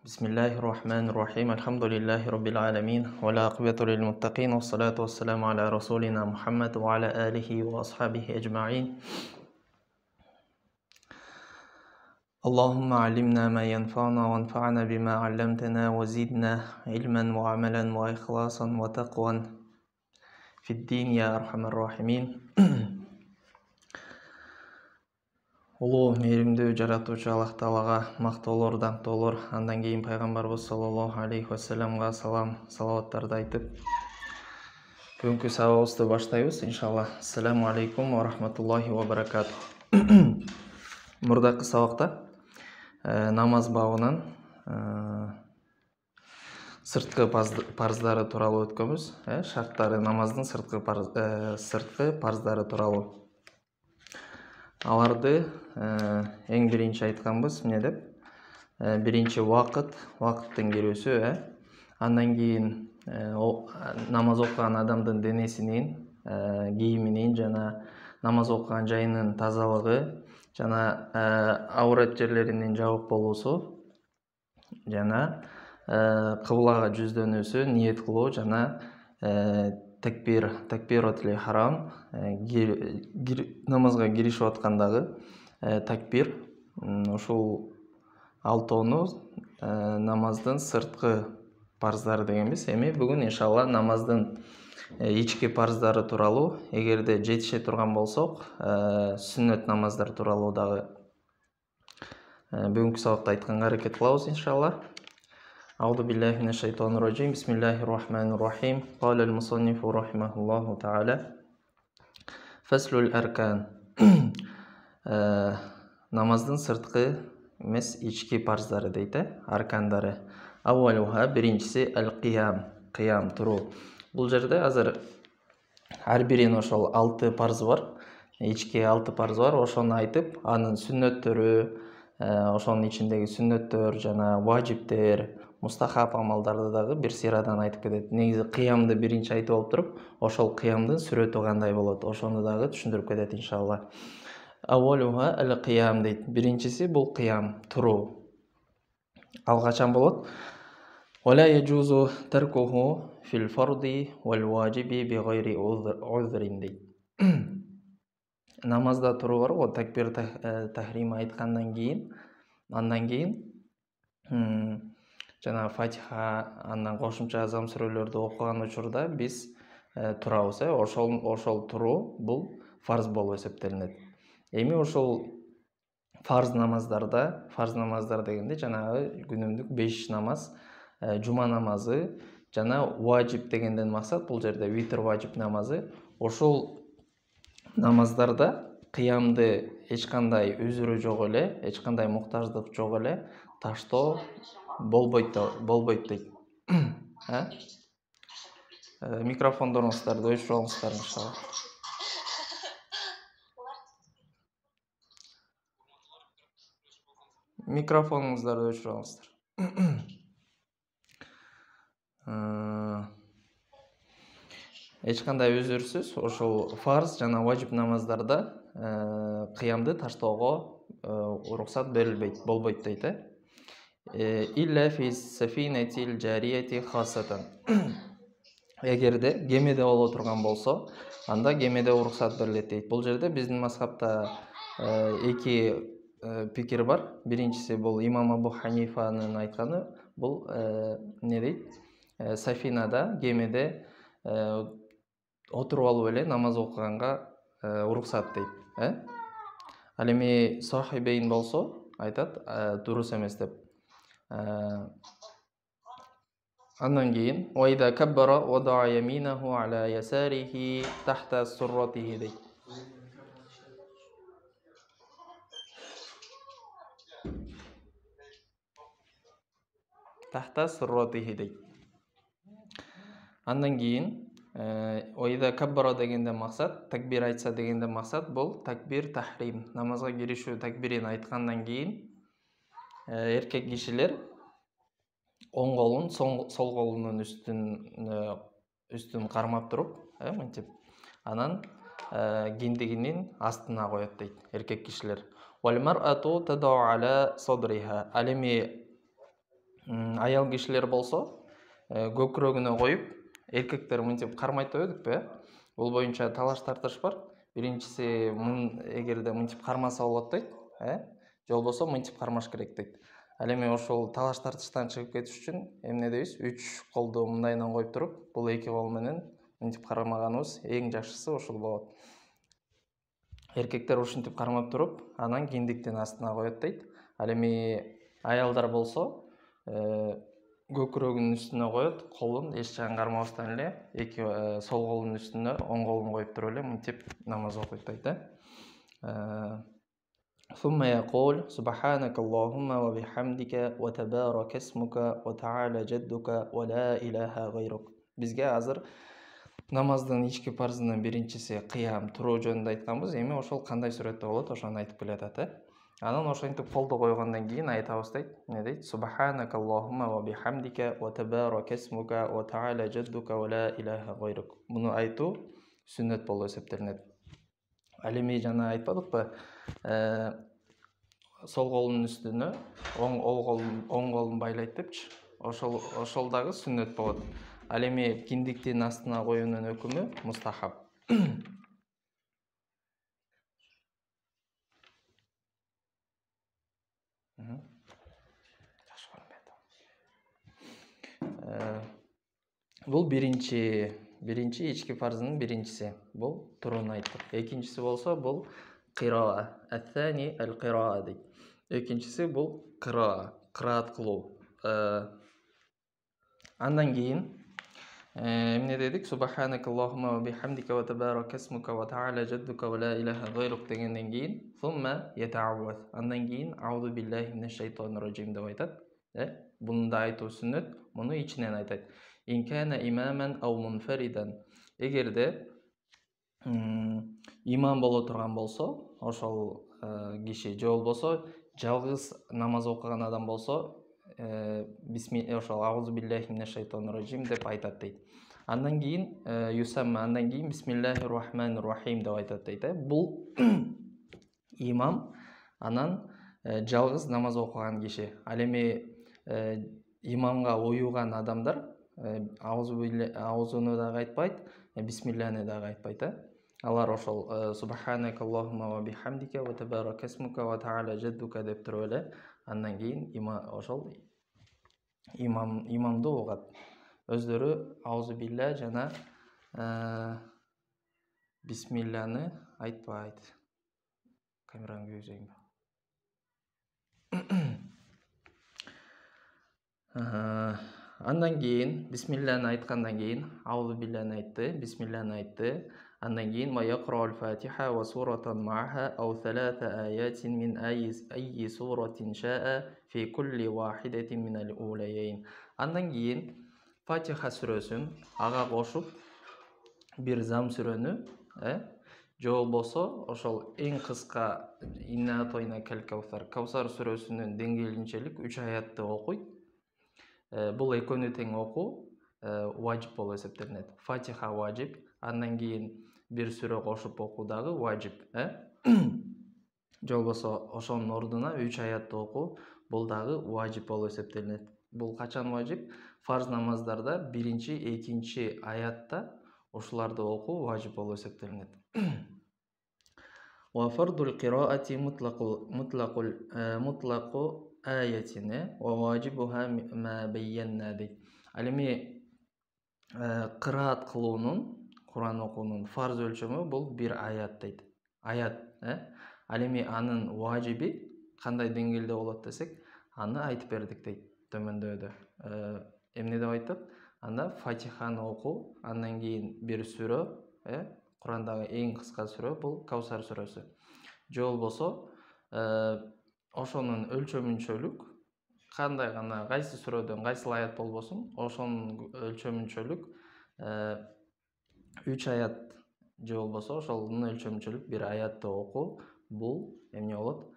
بسم الله الرحمن الرحيم الحمد لله رب العالمين والعاقبة للمتقين والصلاة والسلام على رسولنا محمد وعلى آله وأصحابه أجمعين. اللهم علمنا ما ينفعنا وانفعنا بما علمتنا وزدنا علما وعملا وإخلاصا وتقوى في الدين يا أرحم الراحمين. Улуу мээримдүү жаратуучу Аллах Таалага мактоолор, даңктоолор, андан кийин пайгамбарыбыз саллаллаху алейхи вассаламга салам, салаваттарды айтып, бүгүнкү сабагыбызды баштайбыз иншалла. Ассаламу алейкум ва рахматуллахи ва баракатух. Мурдакы сабакта намаз бабынан сырткы парздары тууралуу өткөнбүз, шарттары, намаздын сырткы парздары тууралуу. Аларды эң биринчи айтканбыз, эмне деп? Биринчи вакыттын кирүүсү, андан кийин намаз окуган адамдын денесинин, кийиминин жана намаз окуган жайынын тазалыгы, жана аврат жерлеринин жабык болуусу, жана кыблага жүздөнүүсү, ниет кылуу жана такбиратул ихрам, намазга киришип аткандагы такбир, ушул алтоону намаздын сырткы парздары дегенбиз. Эми бүгүн иншалла намаздын ички парздары тууралуу, эгерде жетише турган болсок, сүннөт намаздар тууралуу дагы бүгүнкү сабакта айтканга аракет кылабыз иншалла. أعوذ بالله من الشيطان الرجيم بسم الله الرحمن الرحيم قال المصنف رحمه الله تعالى فصل الأركان. Намаздын сырткы эмес ички парздары дейт, аркандары. Аввалуха, биринчиси аль-кыям, туруу. Бул жерде азыр ар биринин ошол 6 парзы бар, ички 6 парзы бар, ошону айтып, анын сүннөттөрү, ошонун ичиндеги сүннөттөр жана важиптер, мустахаб амалдарды дагы бир сыйрадан айтып кетет. Негизи кыямды биринчи айтып алып туруп, ошол кыямдын сүрөтү кандай болот, ошону дагы түшүндүрүп кетет иншалла. Аввалуха аль-кыям дейт. Биринчиси бул кыям, туруу. Ал качан болот? Вала яджузу таркуху фил фарди вал важиби бигайри узрин дейт. Намазда туруу бар го, такбир тахрим айткандан кийин, андан кийин жана Фатиха, андан кошумча азам сүрөлөрдү окуган учурда биз турабыз, ошол туруу бул фарз болуп эсептелинет. Эми ошол фарз намаздар дегенде жанагы күнүмдүк 5 намаз, жума намазы жана важип дегенден максат бул жерде витр важип намазы. Ошол намаздарда кыямды эч кандай үзүрү жок эле, эч кандай муктаждык жок эле таштоо болбойт дейт. Микрофондоруңуздарды өчүрүп алыңыздар иншалла. Микрофонуңуздарды өчүрүп алыңыздар. Эч кандай үзүрсүз ошол фарз жана важип намаздарда кыямды таштоого уруксат берилбейт, болбойт дейт. Илля фи сафинатил жарияти хасатан. Эгерде кемеде боло турган болсо, анда кемеде уруксат берилет дейт. Бул жерде биздин мазхабта эки пикир бар. Биринчиси бул имам Абу Ханифанын айтканы, бул эмне дейт? Сафинада, кемеде отуруп алып эле намаз окуганга уруксат дейт. Ал эми сахибейн болсо айтат, дурус эмес деп. Андан кийин вайда каббара вада яминаху аля ясарихи тахта сурратихи дейт. Тахта сурратихи дейт. Андан кийин вайда каббара дегенден максат, такбир айтса дегенден максат бул такбир тахрим, намазга киришүү такбирин айткандан кийин эркек кишилер оң колун сол колунун үстүн кармап туруп, мынтип, анан киндигинин астына коет дейт эркек кишилер. Вал мар'ату тадау аля садриха. Ал эми аял кишилер болсо көкүрөгүнө коюп, эркектер мынтип кармайт деп эдикпи, бул боюнча талаш тартыш бар. Биринчиси, эгерде мынтип кармаса болот дейт, же болбосо мынтип кармаш керек дейт. Ал эми ошол талаш тартыштан чыгып кетиш үчүн эмне дейбиз? 3 колду мындайынан коюп туруп, бул 2 кол менен мынтип кармаганыбыз эң жакшысы ошол болот. Эркектер ушинтип кармап туруп, анан киндиктин астына коет дейт. Ал эми аялдар болсо көкүрөгүнүн үстүнө коет, колун эч жагын кармабастан эле сол колунун үстүнө оң колун коюп туруп эле мынтип намаз окуйт дейт. ثم يقول سبحانك اللهم وبحمدك وتبارك اسمك وتعالى جدك ولا إله غيرك. Бизге азыр намаздын ички парзынын биринчиси кыям туруу жөнүндө айтканбыз. Эми ошол кандай сүрөттө болот, ошону айтып келе атат. Анан ошентип колду койгондон кийин айтабыз дейт. Эмне дейт? Субханака Аллахумма ва бихамдика ва табарак исмука ва та'ала жаддука ва ла илаха гайрук. Муну айтуу сүннөт болуп эсептелинет. Ал эми жана айтпадыкпы? Сол колунун үстүнө оң колун байлайт депчи. Ошол дагы сүннөт болот. Ал эми киндиктин астына коюунун өкүмү мустахаб. Бул биринчи ички парзынын биринчиси. Бул турууну айттык. Экинчиси болсо бул кираа. Ат-тани ал-кираа дейт. Экинчиси бул кыраат кылуу. Андан кийин эмне дедик? Субханака Аллахумма ва бихамдика ва табарак исмука ва та'ала жаддука ва ла илаха гайрук дегенден кийин сумма ята'авваз. Андан кийин аузу биллахи минаш шайтанир раджим деп айтат. Буну да айтуу сүннөт, муну ичинен айтат. Ин кана имаман ау мунфаридан. Эгерде имам боло турган болсо, ошол киши же болбосо жалгыз намаз окуган адам болсо, ошол аузу биллахи минаш шайтанир раджим деп айтат дейт. Андан кийин андан кийин бисмиллахир рахманир рахим деп айтат дейт. Бул имам, анан жалгыз намаз окуган киши. Ал эми имамга уюган адамдар аузуну дагы айтпайт, бисмиллахны дагы айтпайт. Алар ошол субханака Аллахумма ва бихамдика ва табарак исмука ва та'ала жаддука деп туруп эле андан кийин ошол имамды угат. Өздөрү аузу билла жана бисмиллахны айтпайт. Камераны күйгүзөйүнбү? Андан кийин бисмиллахны айткандан кийин аузу биллахны айтты, бисмиллахны айтты. Андан кийин ва яқрау ал-фатиха ва суратан ма'аха ау саласа аятин мин айи суратин ша'a фи кулли вахидатин мин ал-улайин. Андан кийин Фатиха сүрөсүн ага кошуп бир зам сүрөнү, же болбосо ошол эң кыска инна тойна Каусар сүрөсүнүн деңгээлинчелик 3 аятты окуйт. Бул экөөнү тең окуу важип болуп эсептелинет. Фатиха важип, андан кийин бир сүрө кошуп окуу дагы важип, же болбосо ошонун ордуна 3 аятты окуу бул дагы важип болуп эсептелинет. Бул качан важип? Фарз намаздарда биринчи, экинчи аятта ошоларды окуу важип болуп эсептелинет. Ва фардул кираати мутлaqu аятине ва важибуха ма байянна дейт. Ал эми кыраат кылуунун, Куран окуунун фарз өлчөмү бул бир аят дейт. Аят, Ал эми анын важиби кандай деңгээлде болот десек, аны айтып бердик дейт төмөндөдө. Эмне деп айттык? Анда Фатиханы окуу, андан кийин бир сүрө, Курандагы эң кыска сүрө бул Каусар сүрөсү. Же болбосо ошонун өлчөмүнчөлүк кандай гана кайсы сүрөдөн кайсыл аят болбосун, ошонун өлчөмүнчөлүк 3 аят же болбосо ошонун өлчөмүнчөлүк бир аятты окуу бул эмне болот?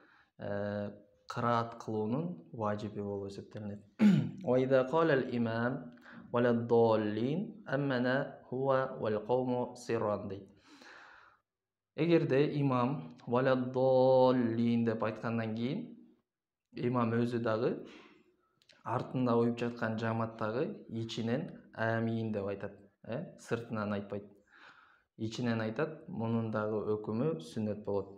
Кыраат кылуунун важиби болуп эсептелинет. Ва иза кала ал-имам валад-доллин аммана хуа вал кауму сирран дейт. Эгерде имам валад-доллин деп айткандан кийин имам өзү дагы артында уюп жаткан жамааттагы ичинен амин деп айтат, сыртынан айтпайт. Ичинен айтат, мунун дагы өкүмү сүннөт болот.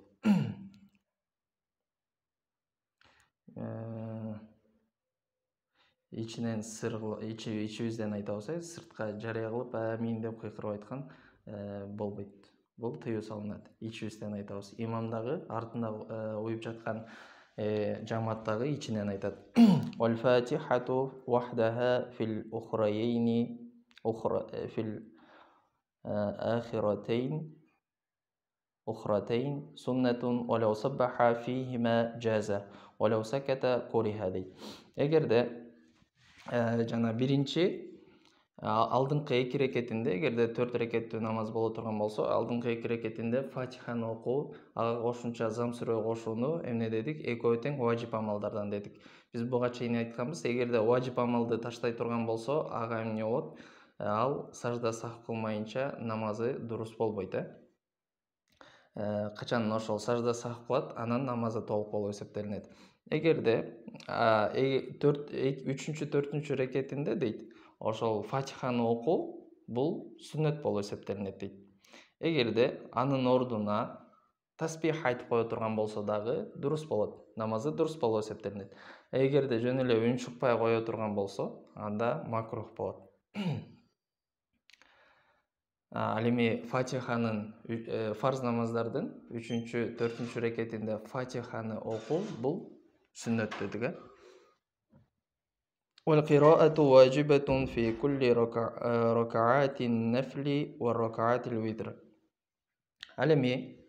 Ичинен ичибизден айта болсо, сыртка жарыя кылып амин деп кыйкырып айткан болбойт. Бул тыюу салынат. Ичибизден айтабыз. Имам дагы артында уюп жаткан жамааттагы ичинен айтат. Вал фатихату вахдаха фил ухрайни фил أخرتين سنة ولو صبح فيهما جازا ولو سكت كره дейт. Эгерде жана биринчи алдыңкы эки рекетинде, эгерде 4 рекеттүү намаз боло турган болсо, алдыңкы эки рекетинде фатиханы окуу, ага кошумча зам сүрө кошууну эмне дедик? Экөө тең важип амалдардан дедик. Биз буга чейин айтканбыз, эгерде важип амалды таштай турган болсо, ага эмне болот? Ал сажда сах кылмайынча намазы дурус болбойт, Качан ошол сажда сах кылат, анан намазы толук болуп эсептелинет. Эгерде 3-4 рекетинде дейт, ошол фатиханы окуу бул сүннөт болуп эсептелинет дейт. Эгерде анын ордуна таспих айтып кое турган болсо дагы дурус болот, намазы дурус болуп эсептелинет. Эгерде жөн эле үн чыкпай кое турган болсо, анда макрух болот. Ал эми фатиханын фарз намаздардын 3-4 рекетинде фатиханы окуу бул сүннөт дедик, والقراءة واجبة في كل ركعات النفل والركعات الوتر. Ал эми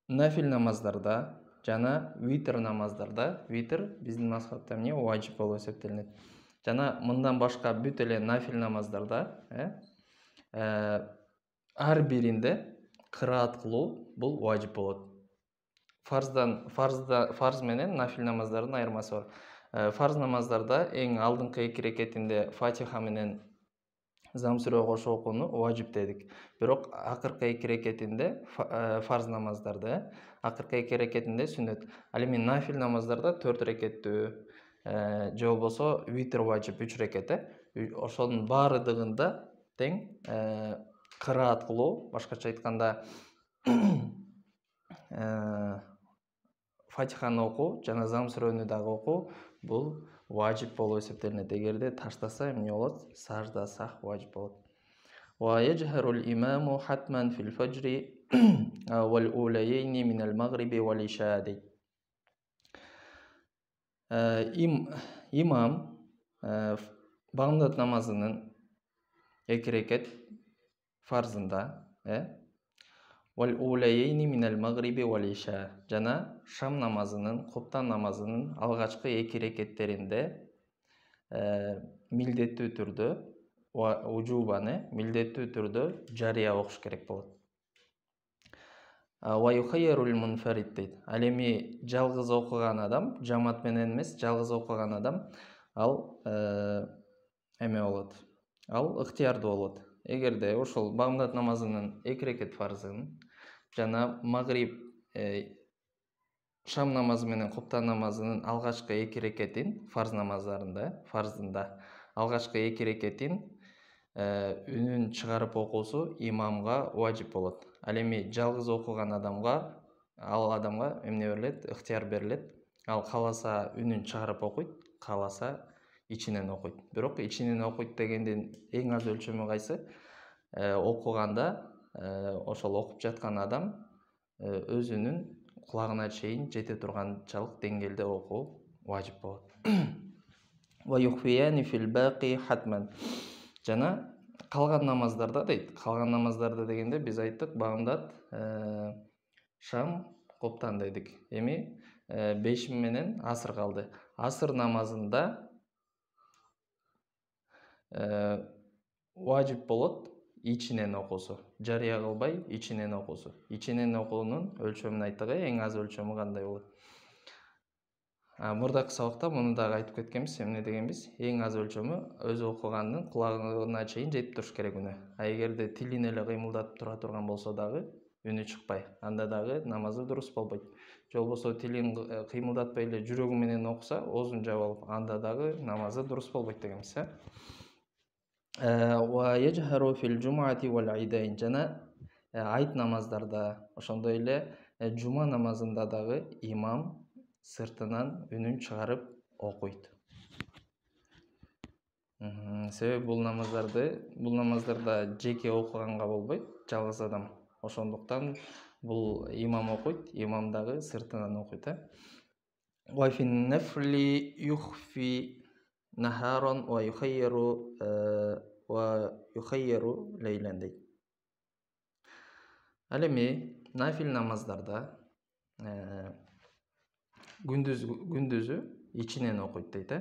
нафил намаздарда жана витр намаздарда, витр биздин мазхабта эмне важип болуп эсептелинет. Жана мындан башка бүт эле нафил намаздарда, ар биринде кыраат кылуу бул важип болот. Фарз менен нафил намаздардын айырмасы бар. Фарз намаздарда эң алдыңкы эки рекетинде фатиха менен зам сүрө кошуп окууну важип дедик. Бирок акыркы эки рекетинде фарз намаздарда, акыркы эки рекетинде сүннөт. Ал эми нафил намаздарда 4 рекеттүү же болбосо витр важип 3 рекет, ошонун баардыгында тең кыраат кылуу, башкача айтканда фатиханы окуу жана зам сүрөнү дагы окуу бул важип болуп эсептелинет. Эгерде таштаса эмне болот? Сажда сах важип болот. Ва яджхару al-имаму хатман фил фаджри вал улайни мин al-магриби вал иша дейт. Имам баңдат намазынын 2 рекет фарзында, вал улайни мин al-магриби вал иша жана шам намазынын, куптан намазынын алгачкы 2 рекеттеринде милдеттүү түрдө уджубаны милдеттүү түрдө жарыя окуш керек болот. Ва юхайяру al-munfarid дейт. Ал эми жалгыз окуган адам, жамаат менен эмес, жалгыз окуган адам ал эме болот. Ал ыктыярдуу болот. Эгерде ошол баңдат намазынын 2 рекет фарзын жана магриб шам намазы менен куптан намазынын алгачкы 2 рекетин фарзында алгачкы 2 рекетин үнүн чыгарып окуусу имамга важип болот. Ал эми жалгыз окуган адамга эмне берилет? Ыктыяр берилет. Ал кааласа үнүн чыгарып окуйт, кааласа ичинен окуйт. Бирок ичинен окуйт дегендин эң аз өлчөмү кайсы? Окуганда ошол окуп жаткан адам өзүнүн кулагына чейин жете турганчалык деңгээлде окуу важип болот. Ва юхфияни фил бaqi хатман. Жана калган намаздарда дейт. Калган намаздарда дегенде биз айттык баңдат, шам, куптан дедик. Эми 5 менен асыр калды. Асыр намазында важип болот ичинен окуусу. Жарыя кылбай ичинен окуусу. Ичинен окуунун өлчөмүн айттык, эң аз өлчөмү кандай болот? Мурдакы сабакта муну дагы айтып кеткенбиз. Эмне дегенбиз? Эң аз өлчөмү өз окуганын кулагына чейин жетип туруш керек үнү. Эгерде тилин эле кыймылдатып тура турган болсо дагы үнү чыкпай, анда дагы намазы дурус болбойт. же болбосо тилин кыймылдатпай эле жүрөгү менен окуса, оозун жаап алып, анда дагы намазы дурус болбойт дегенбиз. Ва яджхару фил жумати вал айдайн, жана айт намаздарда, ошондой эле жума намазында дагы имам сыртынан үнүн чыгарып окуйт. Себеби бул намаздарда жеке окуганга болбойт, жалгыз адам. Ошондуктан бул имам окуйт, имам дагы сыртынан окуйт. Ва фин нафли юхфи нахаран ва юхайяру лейлен дейт. Ал эми нафил намаздарда күндүзү ичинен окуйт дейт.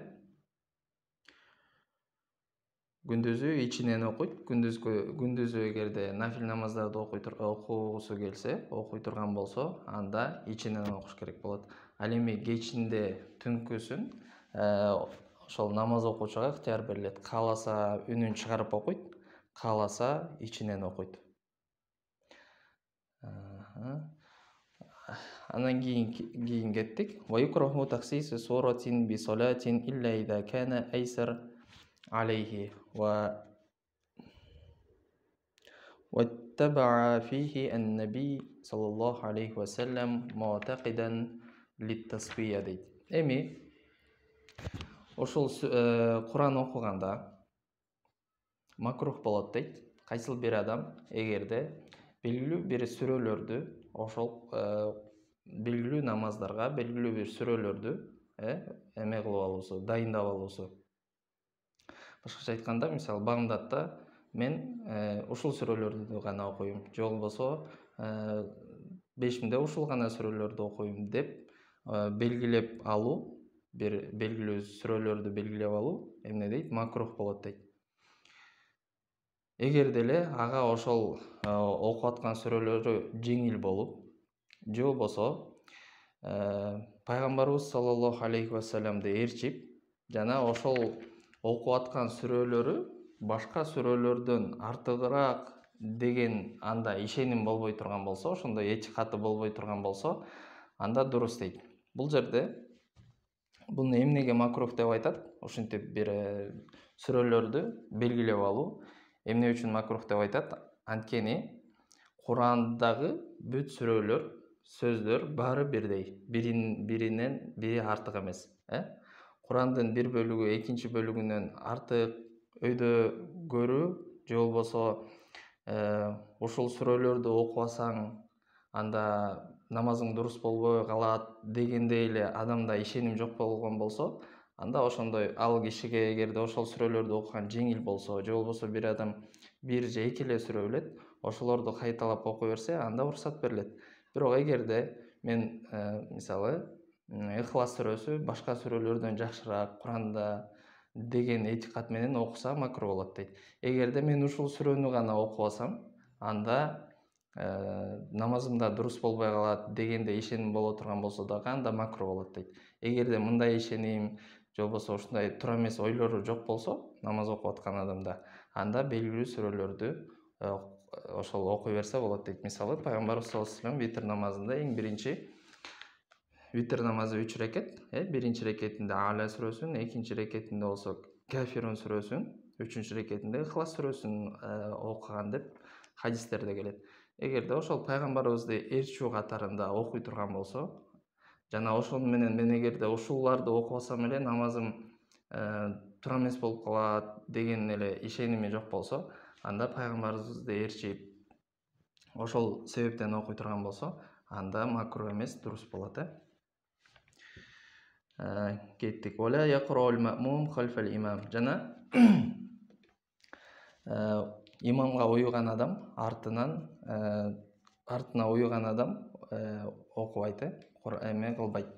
Күндүзү ичинен окуйт. Күндүзү эгерде нафил намаздарды окугусу келсе, окуй турган болсо, анда ичинен окуш керек болот. Ал эми кечинде түнкүсүн ошол намаз окуучуга ыктыяр берилет. Кааласа үнүн чыгарып окуйт, кааласа ичинен окуйт. Андан кийин кеттик. Ва юкраху таксису суратин би салатин илля иза кана айсар алейхи ва واتبع فيه النبي صلى الله عليه وسلم معتقدا للتصفية дейт. Эми ошол Куран окуганда макрух болот дейт. Кайсыл бир адам эгерде белгилүү бир сүрөлөрдү, ошол белгилүү намаздарга белгилүү бир сүрөлөрдү эме кылып алуусу, дайындап алуусу. Башкача айтканда, мисалы Багдадта мен ушул сүрөлөрдү гана окуйм, же болбосо 5 минде ушул гана сүрөлөрдү окуйм деп белгилеп алуу, бир белгилүү сүрөлөрдү белгилеп алуу эмне дейт? Макрух болот дейт. Эгерде эле ага ошол окуп аткан сүрөлөрү жеңил болуп, же болбосо пайгамбарыбыз саллаллаху алейхи вассаламды ээрчип, жана ошол окуп аткан сүрөлөрү башка сүрөлөрдөн артыгыраак деген анда ишеним болбой турган болсо, ошондой этикаты болбой турган болсо, анда дурус дейт. Бул жерде буну эмнеге макрух деп айтат? Ушинтип бир сүрөлөрдү белгилеп алуу эмне үчүн макрух деп айтат? Анткени Курандагы бүт сүрөлөр, сөздөр баары бирдей, биринен бири артык эмес. Курандын бир бөлүгү экинчи бөлүгүнөн артык, өйдө көрүү, же болбосо ушул сүрөлөрдү окубасаң анда намазың дурус болбой калат дегендей эле адамда ишеним жок болгон болсо, анда ошондой ал кишиге эгерде ошол сүрөлөрдү окуган жеңил болсо, же болбосо бир адам бир же эки эле сүрө билет, ошолорду кайталап окуй берсе, анда уруксат берилет. Бирок эгерде мен мисалы Ихлас сүрөсү башка сүрөлөрдөн жакшыраак Куранда деген этикат менен окуса макрух болот дейт. Эгерде мен ушул сүрөнү гана окуп алсам, анда намазымда дурус болбой калат дегенде ишеним боло турган болсо дагы анда макрух болот дейт. Эгерде мындай ишеним же болбосо ушундай туура эмес ойлору жок болсо, намаз окуп аткан адамда, анда белгилүү сүрөлөрдү ошол окуй берсе болот дейт. Мисалы пайгамбарыбыз саллаллаху алейхи вассалам витр намазында эң биринчи витр намазы 3 рекет, биринчи рекетинде Аля сүрөсүн, экинчи рекетинде болсо Кафирун сүрөсүн, үчүнчү рекетинде Ихлас сүрөсүн окуган деп хадистерде келет. Эгерде ошол пайгамбарыбызды ээрчүү катарында окуй турган болсо, жана ошону менен мен эгерде ушуларды окубасам эле намазым туура эмес болуп калат деген эле ишеними жок болсо, анда пайгамбарыбызды ээрчип ошол себептен окуй турган болсо, анда макрух эмес, дурус болот. Кеттик. Вала яқраул маъмум халфал имам. Жана имамга уйган адам артына уйган адам окубайт, эме кылбайт,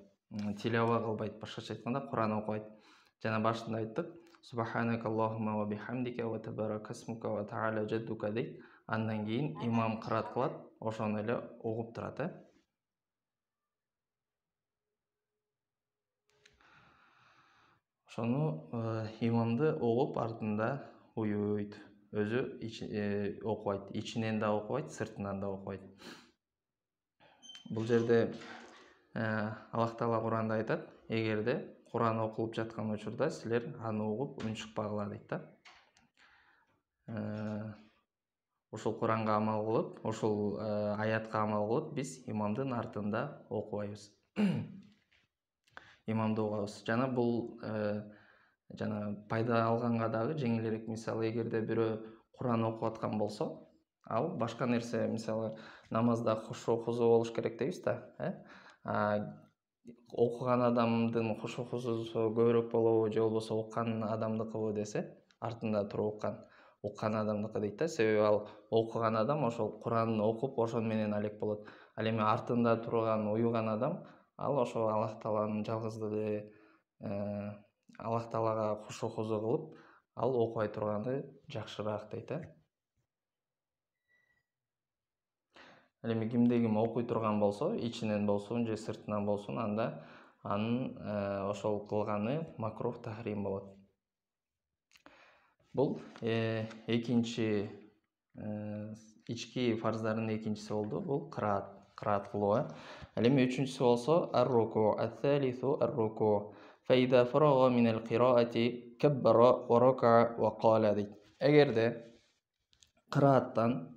тилава кылбайт, башкача айтканда Куран окубайт. Жана башында айттык: Субханака Аллахумма ва бихамдика ва табарак исмука ва та'ала жаддука дейт. Андан кийин имам кырат кылат, ошону эле угуп турат. Ошону имамды угуп артында уюйт. Өзү окубайт, ичинен да окубайт, сыртынан да окубайт. Бул жерде Аллах Таала Куранда айтат, эгерде Куран окулуп жаткан учурда силер аны угуп унчукпагыла дейт да. Ушул Куранга амал кылып, ушул аятка амал кылып биз имамдын артында окубайбыз. Имамды угабыз. Жана бул жана пайда алганга дагы жеңилирээк. Мисалы, эгерде бирөө Куран окуп аткан болсо, ал башка нерсе, мисалы, намазда хушу-хузу болуш керек дейбиз да, окуган адамдын хушу-хузусу көбүрөөк болобу же болбосо уккан адамдыкыбы десе, артында туруп уккан адамдыкы дейт да. Себеби ал окуган адам ошол Куранды окуп ошон менен алек болот. Ал эми артында турган, уюган адам ал ошо Аллах Тааланын жалгыздыгы, Аллах Таалага хушу-хузу кылып, ал окубай турганы жакшыраак дейт. Ал эми кимде ким окуй турган болсо, ичинен болсун же сыртынан болсун, анда анын ошол кылганы макрух тахрим болот. Бул экинчи ички фарздардын экинчиси болду. Бул кыраат кылуу. Ал эми үчүнчүсү болсо ар-руку, ат-талису ар-руку. Фаида фарага минал кираати каббара ва рака ва кала дейт. Эгерде кырааттан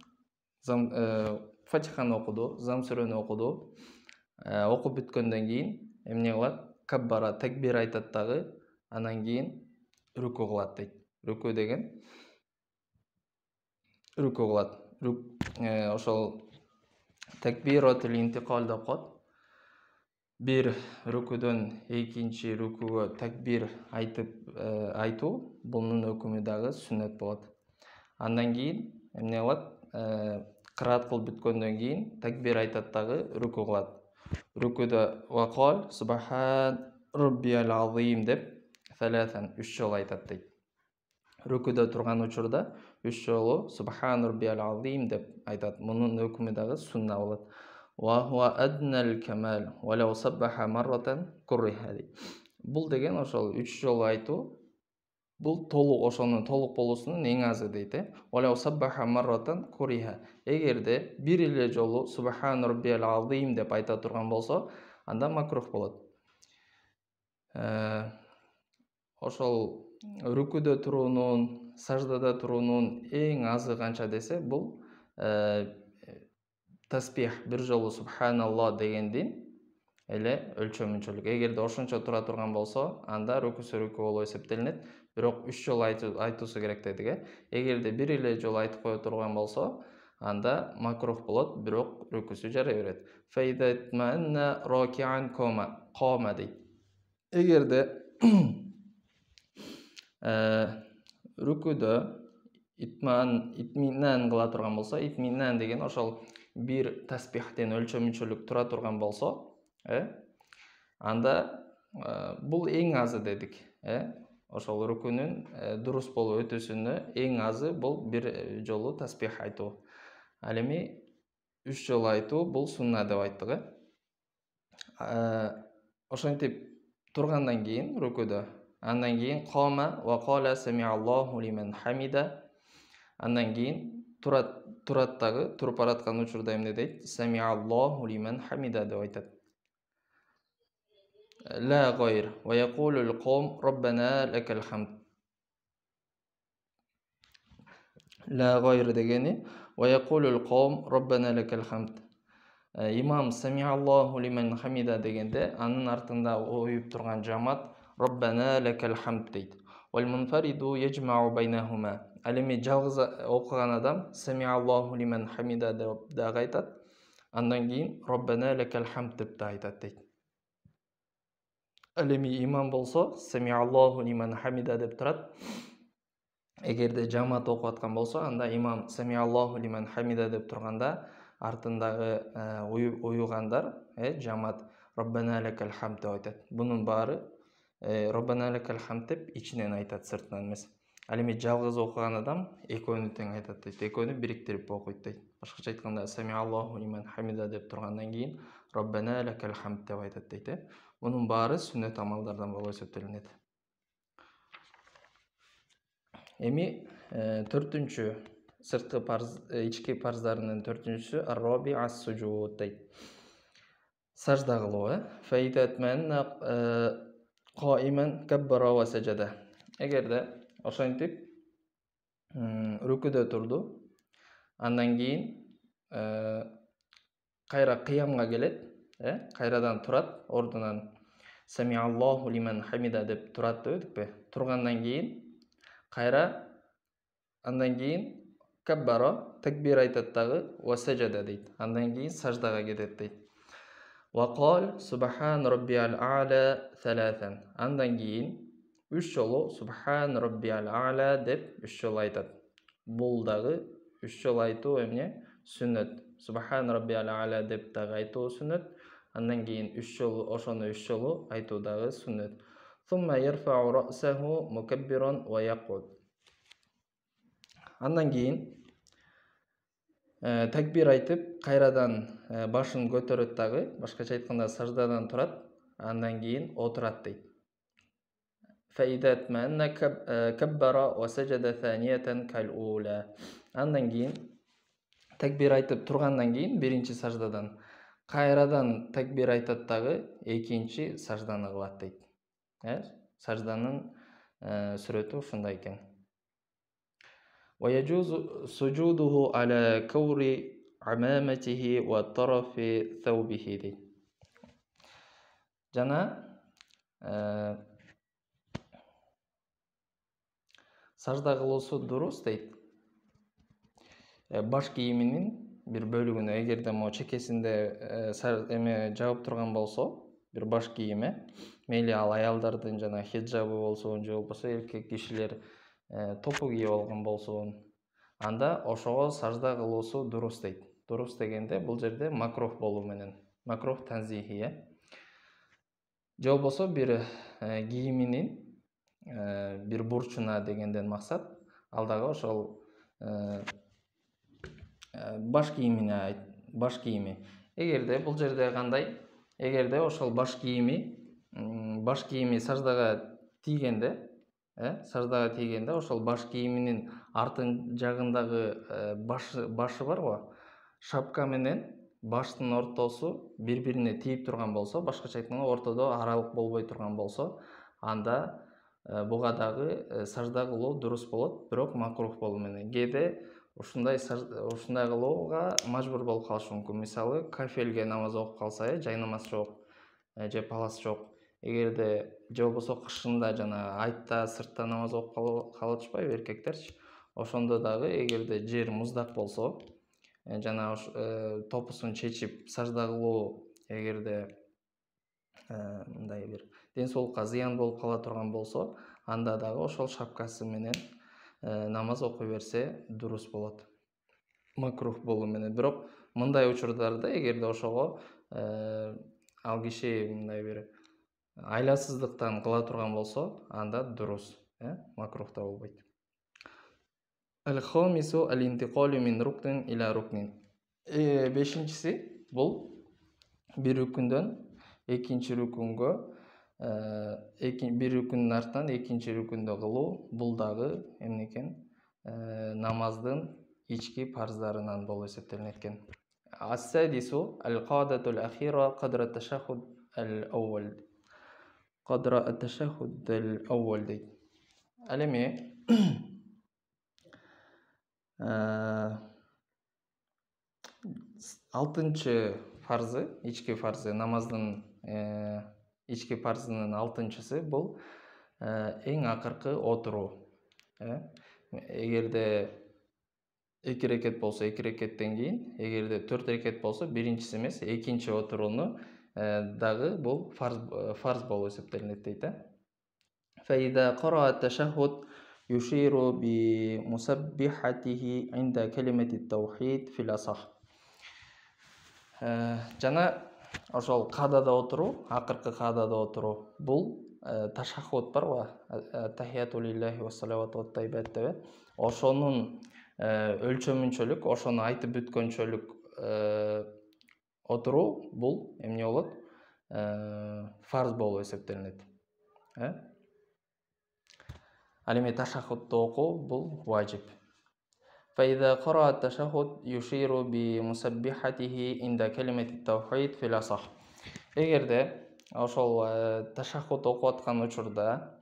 Фатиханы окуду, зам сүрөнү окуду, окуп бүткөндөн кийин эмне кылат? Каббара, такбир айтат дагы, анан кийин руку кылат дейт. Руку деген руку кылат. Ошол такбиратул интикал деп коет. Бир рукудон экинчи рукуга такбир айтуу, бунун өкүмү дагы сүннөт болот. Андан кийин эмне кылат? Кыраат кылып бүткөндөн кийин такбир айтат дагы, руку кылат. Рукуда вакал субхан раббиял азим деп саласан 3 жолу айтат дейт. Рукуда турган учурда 3 жолу субхан раббиял азим деп айтат. Мунун өкүмү дагы сунна болот. Ва хуа аднал камал ва лау саббаха марратан курриха. Бул деген ошол 3 жолу айтуу, бул толук, ошонун толук болуусунун эң азы дейт. Ва лау саббаха марратан курриха. Эгерде бир эле жолу субхан раббиял азим деп айта турган болсо, анда макрух болот. Ошол рукуда туруунун, саждада туруунун эң азы канча десе, бул таспих, бир жолу субханалла дегендин эле өлчөмүнчөлүк. Эгерде ошончо тура турган болсо, анда рукусу руку болуп эсептелинет. Бирок 3 жолу айтуусу керек дедик. Эгерде бир эле жолу айтып кое турган болсо, анда макрух болот, бирок рукусу жарай берет. Фаидат манна ракиан кома дейт. Эгерде рукуда итминан кыла турган болсо, итминан деген ошол бир таспихтен өлчөмүнчөлүк тура турган болсо, анда бул эң азы дедик. Ошол рукунун дурус болуп өтүүсүнө эң азы бул бир жолу таспих айтуу. Ал эми 3 жолу айтуу бул сунна деп айттык. Ошентип тургандан кийин рукуда, андан кийин кома ва кала самиаллаху лиман хамида. Андан кийин турат дагы, туруп бараткан учурда эмне дейт? Самиаллаху лиман хамида деп айтат. Ла гайр ва якулул ком раббана лакал хамд. Ла гайр дегени ва якулул ком раббана лакал хамд. Имам самиаллаху лиман хамида дегенде, анын артында оюп турган жамаат раббана лакал хамд дейт. Вал мунфариду яжмау байнахума. Ал эми жалгыз окуган адам самиаллаху лиман хамида деп дагы айтат. Андан кийин раббана лакал хамд деп да айтат дейт. Ал эми имам болсо самиаллаху лиман хамида деп турат. Эгерде жамаат окуп аткан болсо, анда имам самиаллаху лиман хамида деп турганда, артындагы уюгандар, жамаат раббана лакал хамд деп айтат. Бунун баары раббана лакал хамд деп ичинен айтат, сыртынан эмес. Ал эми жалгыз окуган адам экөөнү тең айтат дейт. Экөөнү бириктирип окуйт дейт. Башкача айтканда самиаллаху лиман хамида деп тургандан кийин раббана лакал хамд деп айтат дейт. Мунун баары сүннөт амалдардан болуп эсептелинет. Эми төртүнчү сырткы парз, ички парздарынын төртүнчүсү ар-раби ас-сужуд дейт. сажда кылуу. فإذا اطمأن قائما كبر وسجد. Эгерде ошентип рүкүдө турду, андан кийин кайра кыямга келет, кайрадан турат, ордунан Самиаллаху лиман хамида деп турат дедикпи? Тургандан кийин кайра андан кийин каббара такбир айтат дагы васажада дейт. Андан кийин саждага кетет дейт. Вакал субхан раббиал а'ла саласан. Андан кийин 3 жолу субхан раббиал а'ла деп 3 жолу айтат. Бул дагы 3 жолу айтуу эмне? Сүннөт. Субхан раббиал а'ла деп дагы айтуу сүннөт. Андан кийин 3 жолу ошону 3 жолу айтуу дагы сүннөт. Сумма ярфау рa'саху мукаббиран ва яқуд. Андан кийин такбир айтып, кайрадан башын көтөрөт дагы, башкача айтканда саждадан турат, андан кийин отурат дейт. فإذا اطمأن كبر وسجد ثانية كالأولى. Андан кийин такбир айтып тургандан кийин биринчи саждадан кайрадан такбир айтат дагы экинчи сажданы кылат дейт. Сажданын сүрөтү ушундай экен. ويجوز سجوده على كور عمامته وطرف ثوبه дейт. Жана сажда кылуусу дурус дейт. Баш кийиминин бир бөлүгүнө, эгерде мо чекесинде эме жабып турган болсо, бир баш кийими, мейли ал аялдардын жана хиджабы болсун, же болбосо эркек кишилер топу кийип алган болсун, анда ошого сажда кылуусу дурус дейт. Дурус дегенде бул жерде макрух болуу менен, макрух танзихи. Же болбосо бир кийиминин бир бурчуна дегенден максат, ал дагы ошол баш кийими. Эгерде бул жерде кандай? Эгерде ошол баш кийими саждага тийгенде, ошол баш кийиминин артын жагындагы башы барбы? Шапка менен баштын ортосу бири-бирине тийип турган болсо, башкача айтканда ортодо аралык болбой турган болсо, анда буга дагы сажда кылуу дурус болот, бирок макрух болуу менен. Кээде ушундай кылууга мажбур болуп калышы мүмкүн. Мисалы, кафелге намаз окуп калса, жай намаз жок, же палас жок. Эгерде же болбосо кышында жана айтта, сыртта намаз окуп калышпайбы эркектерчи? Ошондо дагы эгерде жер муздак болсо, жана топусун чечип сажда кылуу эгерде мындай бир ден соолукка зыян болуп кала турган болсо, анда дагы ошол шапкасы менен намаз окуй берсе дурус болот. Макрух болуу менен. Бирок мындай учурдарда эгерде ошого ал киши мындай бир айласыздыктан кыла турган болсо, анда дурус, макрух да болбойт. Ал-хамису ал-интиқалу мин рукнин иля рукнин. Бешинчиси бул бир рүкүндөн экинчи рүкүнгө, бир рүкүндүн артынан экинчи рүкүндө кылуу, бул дагы эмне экен? Намаздын ички парздарынан болуп эсептелинет экен. Ас-садису ал-қадатул ахира қадра ат-ташаххуд ал-аввал. Қадра ат-ташаххуд ал-аввал дейт. Ал эми алтынчы фарзы, ички фарзы, намаздын ички парзынын алтынчысы бул эң акыркы отуруу. Эгерде 2 рекет болсо, 2 рекеттен кийин, эгерде 4 рекет болсо, биринчиси эмес, экинчи отурууну дагы бул фарз болуп эсептелинет дейт. فإذا قرأ التشهد يشير بمسبحته عند كلمة التوحيد في الأصح. Жана ошол кадада отуруу, акыркы кадада отуруу, бул ташаххуд барбы? Тахияту лиллахи ва салавату ва тайбат деп. Ошонун өлчөмүнчөлүк, ошону айтып бүткөнчөлүк отуруу бул эмне болот? Фарз болуп эсептелинет. Ал эми ташаххудду окуу бул важип. فإذا قرأ التشهد يشير بمسبحته عند كلمة التوحيد في الأصح. эгерде ошол ташаххут окуп аткан учурда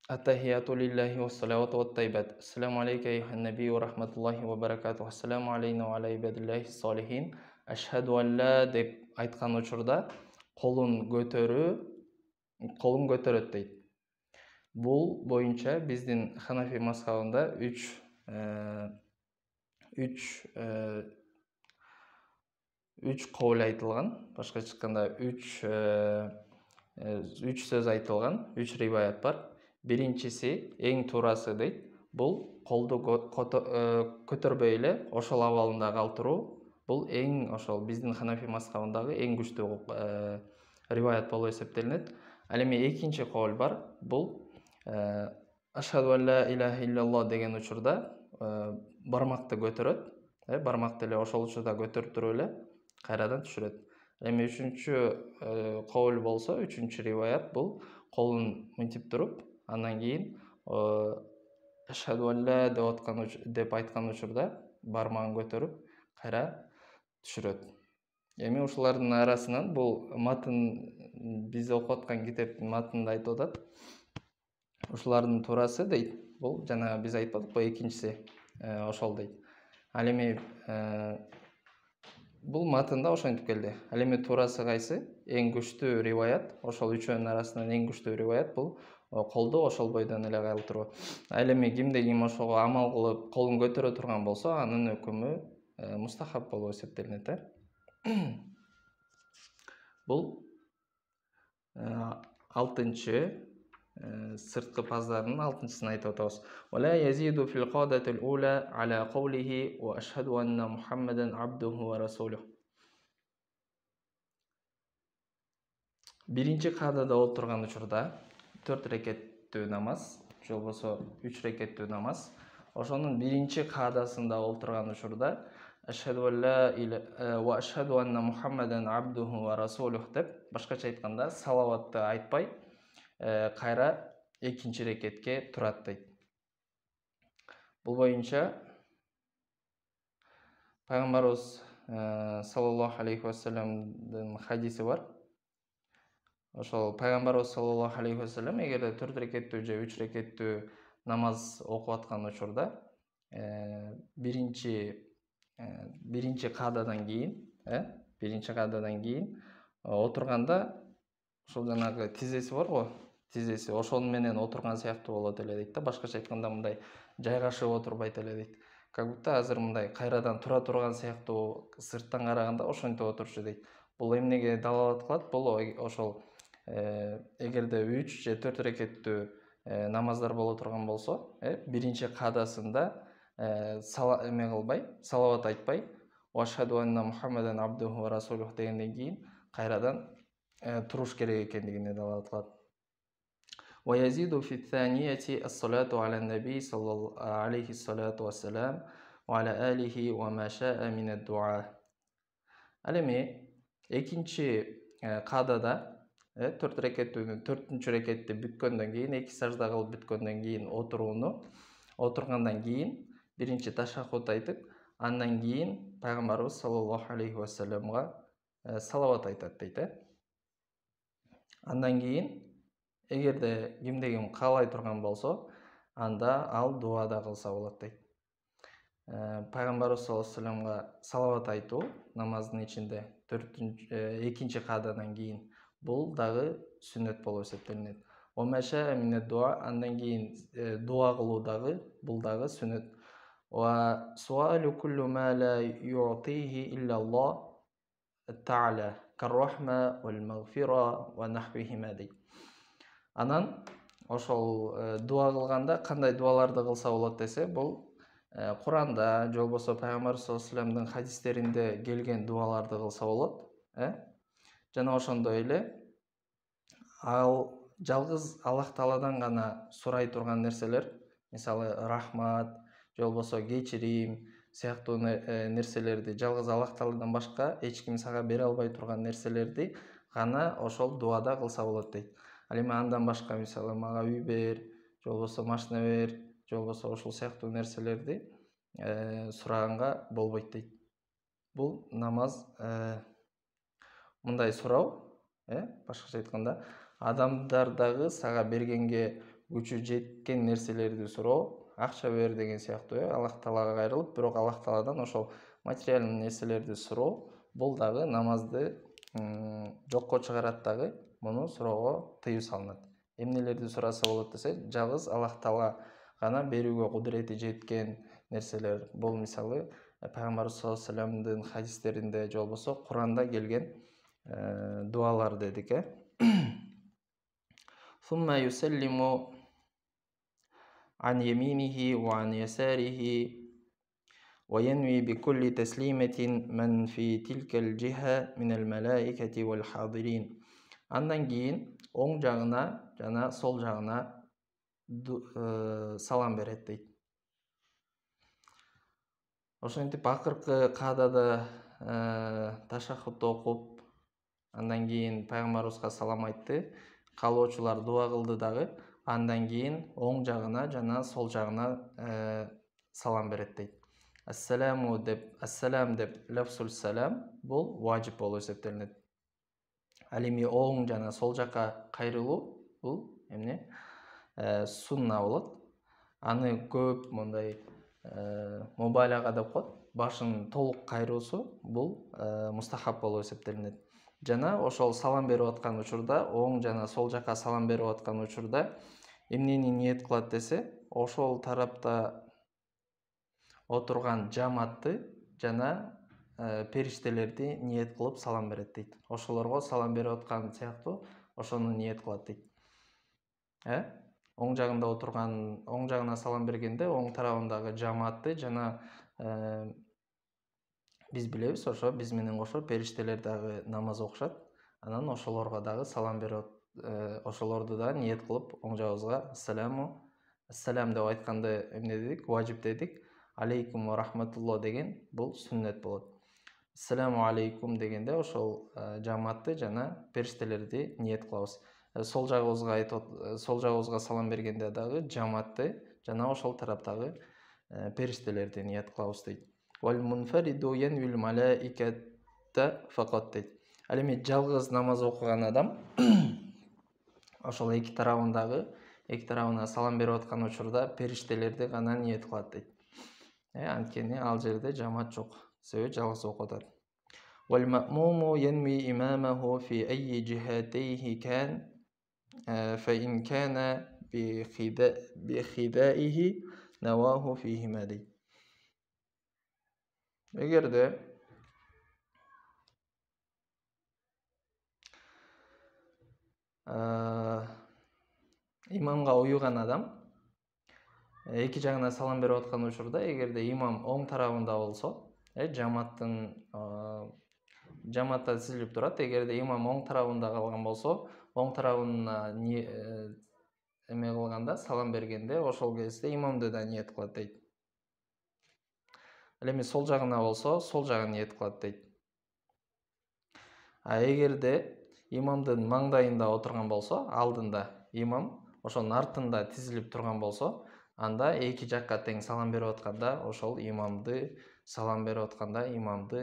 аттахияту лиллахи вассалавату ваттайбат ассаламу алейка айюхан набию рахматуллахи ва баракатуху ассаламу алейна ва аля ибадиллахи солихин ашхаду ан ла деп айткан учурда колун көтөрөт дейт. Бул боюнча биздин Ханафи мазхабында үч коул айтылган, башкача айтканда үч сөз айтылган, үч риваят бар. Биринчиси эң туурасы дейт. Бул колду көтөрбөй эле ошол абалында калтыруу. Бул эң ошол биздин Ханафи мазхабындагы эң күчтүү риваят болуп эсептелинет. Ал эми экинчи коул бар. Бул ашхаду ан ла илаха иллаллах деген учурда бармакты көтөрөт. Бармакты эле ошол учурда көтөрүп туруп эле кайрадан түшүрөт. Эми үчүнчү коул болсо, үчүнчү риваят бул колун мынтип туруп, андан кийин ашхаду ан ла деп айткан учурда бармагын көтөрүп кайра түшүрөт. Эми ушулардын арасынан бул матын биз окуп аткан китептин матында айтып атат. Ушулардын туурасы дейт. Бул жана биз айтпадыкпы, экинчиси ошол дейт. Ал эми бул матында ошентип келди. Ал эми туурасы кайсы? Эң күчтүү риваят, ошол үчөөнүн арасынан эң күчтүү риваят бул колду ошол бойдон эле калтыруу. Ал эми кимде ким ошого амал кылып колун көтөрө турган болсо, анын өкүмү мустахаб болуп эсептелинет. Бул 6-чы сырткы паздардын 6-чысын айтып атабыз. Вала язиду фил қадатил ула аля қаулихи ва ашхаду анна Мухаммадан абдуху ва расулуху. Биринчи кадада отурган учурда 4 рекеттүү намаз, же болбосо 3 рекеттүү намаз. Ошонун биринчи кадасында отурган учурда ашхаду ан ла ва ашхаду анна Мухаммадан абдуху ва расулуху деп, башкача айтканда салаватты айтпай, кайра экинчи рекетке турат дейт. Бул боюнча пайгамбарыбыз саллаллаху алейхи вассаламдын хадиси бар. Ошол пайгамбарыбыз саллаллаху алейхи вассалам эгерде 4 рекеттүү же 3 рекеттүү намаз окуп аткан учурда биринчи кададан кийин отурганда ошол жанагы тизеси барго, тизеси ошону менен отурган сыяктуу болот эле дейт да. Башкача айтканда мындай жайгашып отурбайт эле дейт. Как будто азыр мындай кайрадан тура турган сыяктуу сырттан караганда ошентип отурчу дейт. Бул эмнеге далалат кылат? Бул ошол эгерде 3 же 4 рекеттүү намаздар боло турган болсо, биринчи кадасында эме кылбай, салават айтпай, ашхаду анна Мухаммадан абдуху ва расулуху дегенден кийин кайрадан туруш керек экендигине далалат кылат. Ва язиду фи ثانية الصلاة على النبي صلى الله عليه الصلاة والسلام وعلى آله وما شاء من الدعاء. Ал эми экинчи кадада 4 рекеттүүнү 4-чү рекетти бүткөндөн кийин, 2 сажда кылып бүткөндөн кийин отургандан кийин биринчи ташаххут айтып, андан кийин пайгамбарыбыз саллаллаху алейхи вассаламга салават айтат дейт. Андан кийин эгерде кимде ким каалай турган болсо, анда ал дуада кылса болот дейт. Пайгамбарыбыз саллаллаху алейхи вассаламга салават айтуу намаздын ичинде 2-чи кададан кийин бул дагы сүннөт болуп эсептелинет. Омаша мине дуа, андан кийин дуа кылуу дагы бул дагы сүннөт. Ва суалу куллу ма ла ю'тиhi илля Аллах та'ала кар-рахма вал магфира ва нахвихима дейт. Анан ошол дуа кылганда кандай дуаларды кылса болот десе, бул Куранда же болбосо пайгамбарыбыз саллаллаху алейхи вассаламдын хадистеринде келген дуаларды кылса болот. Жана ошондой эле ал жалгыз Аллах Тааладан гана сурай турган нерселер, мисалы рахмат же болбосо кечирим сыяктуу нерселерди, жалгыз Аллах Тааладан башка эч ким сага бере албай турган нерселерди гана ошол дуада кылса болот дейт. Ал эми андан башка, мисалы мага үй бер, же болбосо машина бер, же болбосо ошол сыяктуу нерселерди сураганга болбойт дейт. Бул намаз мындай суроо, башкача айтканда, адамдардагы сага бергенге күчү жеткен нерселерди суроо, акча бер деген сыяктуу, Аллах Таалага кайрылып, бирок Аллах Тааладан ошол материальный нерселерди суроо, бул дагы намазды жокко чыгарат дагы, муну суроого тыюу салынат. Эмнелерди сураса болот десе, жалгыз Аллах Таала гана берүүгө кудурети жеткен нерселер. Бул мисалы Пайгамбарыбыз саллаллаху алейхи вассаламдын хадистеринде же болбосо Куранда келген дуалар дедик. Сумма юсаллиму ан яминиhi ва ан ясариhi وينوي بكل تسليمة من في تلك الجهة من الملائكة والحاضرين. Андан кийин оң жагына жана сол жагына салам берет дейт. Ошентип акыркы каадада ташаххут окуп, андан кийин пайгамбарыбызга салам айтты, калоочулар дуа кылды дагы, андан кийин оң жагына жана сол жагына салам берет дейт. Ассаламу деп, ассалам деп лафзул салам бул важип болуп эсептелинет. Ал эми оң жана сол жакка кайрылуу бул эмне? Сунна болот. Аны көп мындай мубалага деп коет. Башын толук кайруусу бул мустахаб болуп эсептелинет. Жана ошол салам берип аткан учурда, оң жана сол жакка салам берип аткан учурда эмнени ниет кылат десе, ошол тарапта отурган жаматты жана периштелерди ниет кылып салам берет дейт. Ошолорго салам берип аткан сыяктуу ошону ниет кылат дейт. Оң жагында отурган, оң жагына салам бергенде оң тарабындагы жамаатты жана биз билебиз, ошо биз менен кошо периштелер дагы намаз окушат. Анан ошолорго дагы салам берип, ошолорду да ниет кылып оң жагыбызга ассалам деп айтканды эмне дедик? Важип дедик. Алейкум ва рахматулло деген бул сүннет болот. Ассаламу алейкум дегенде ошол жамаатты жана периштелерди ниет кылабыз. Сол жагыбызга салам бергенде дагы жамаатты жана ошол тараптагы периштелерди ниет кылабыз дейт. Вал мунфариду янвил малаиката факат дейт. Ал эми жалгыз намаз окуган адам ошол эки тарабына салам берип аткан учурда периштелерди гана ниет кылат дейт. Анткени ал жерде жамаат жок, себеби жалгыз окуп атат. Вал маъмуму янви имамаху фи айи жихатейхи кан фа ин кана би хидаихи наваху фихима дейт. Эгерде имамга уюган адам эки жагына салам берип аткан учурда, эгерде имам оң тарабында болсо, жамаатта тизилип турат. Эгерде имам оң тарабында калган болсо, оң тарабына эме кылганда, салам бергенде, ошол кезде имамды да ниет кылат дейт. Ал эми сол жагына болсо, сол жагын ниет кылат дейт. Эгерде имамдын маңдайында отурган болсо, алдында имам, ошонун артында тизилип турган болсо, анда эки жакка тең салам берип атканда, ошол имамды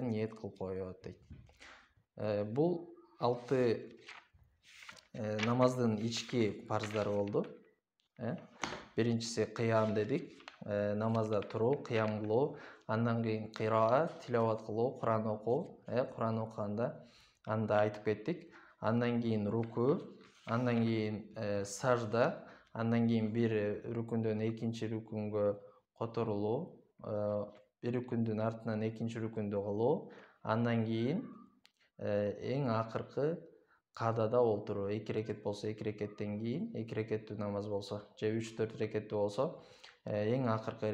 ниет кылып коет дейт. Бул 6 намаздын ички парздары болду. Биринчиси кыям дедик, намазда туруу, кыям кылуу, андан кийин кыраат, тилават кылуу, Куран окуу, Куран окуганда анда айтып кеттик. Андан кийин руку, андан кийин сажда, андан кийин бир рүкүндөн экинчи рүкүнгө которулуу, бир рүкүндүн артынан экинчи рүкүндү кылуу, андан кийин эң акыркы каадада олтуруу. 2 рекет болсо 2 рекеттен кийин, 2 рекеттүү намаз болсо же 3-4 рекеттүү болсо, эң акыркы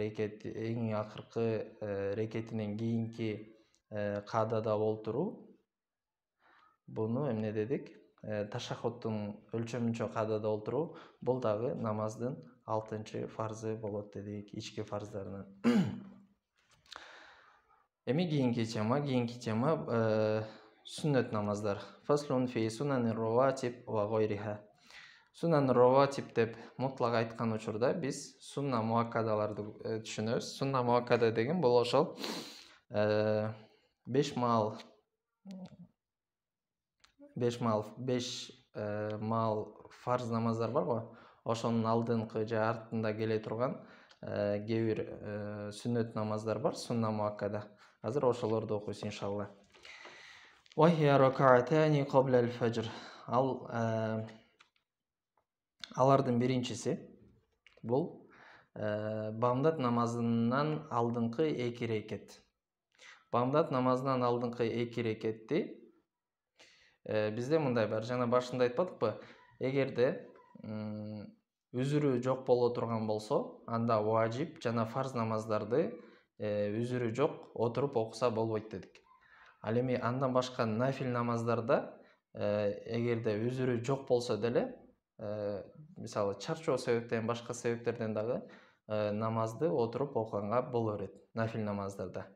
рекетинен кийинки каадада олтуруу. Буну эмне дедик? Ташаххуттун өлчөмүнчө каадада олтуруу. Бул дагы намаздын 6-чы фарзы болот дедик, ички фарздарынан. Эми кийинки тема сүннөт намаздар. Фаслун фи сунанир раватиб ва гайриха. Сунан раватиб деп мутлак айткан учурда биз сунна муаккадаларды түшүнөбүз. Сунна муаккада деген бул ошол 5 маал 5 мал фарз намаздар бар ғой, ошонун алдыңкы же артында келе турган кээ бир сүннөт намаздар бар, сунна муаккада. Азыр ошолорду окуйбуз иншалла. وهي ركعتان قبل الفجر. Алардын биринчиси бул бамдат намазынан алдыңкы 2 рекет. Бамдат намазынан алдыңкы 2 рекетти бизде мындай бар. Жана башында айтпадыкпы? Эгерде үзүрү жок боло турган болсо, анда важип жана фарз намаздарды үзүрү жок отуруп окуса болбойт дедик. Ал эми андан башка нафил намаздарда эгерде үзүрү жок болсо деле, мисалы чарчоо себептен, башка себептерден дагы намазды отуруп окуганга боло берет нафил намаздарда.